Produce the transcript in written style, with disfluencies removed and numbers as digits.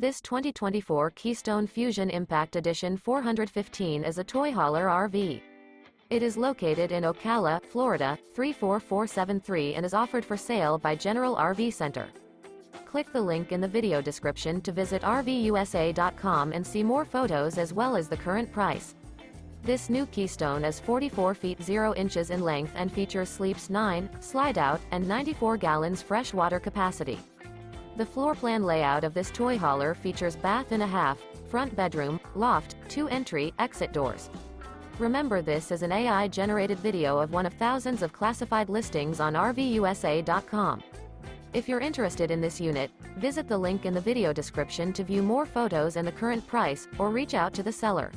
This 2024 Keystone Fuzion Impact Edition 415 is a toy hauler RV. It is located in Ocala, Florida, 34473 and is offered for sale by General RV Center. Click the link in the video description to visit RVUSA.com and see more photos as well as the current price. This new Keystone is 44 feet 0 inches in length and features sleeps 9, Slideout, and 94 gallons fresh water capacity. The floor plan layout of this toy hauler features bath and a half, front bedroom, loft, 2 entry/exit doors. Remember, this is an AI-generated video of one of thousands of classified listings on RVUSA.com. If you're interested in this unit, visit the link in the video description to view more photos and the current price, or reach out to the seller.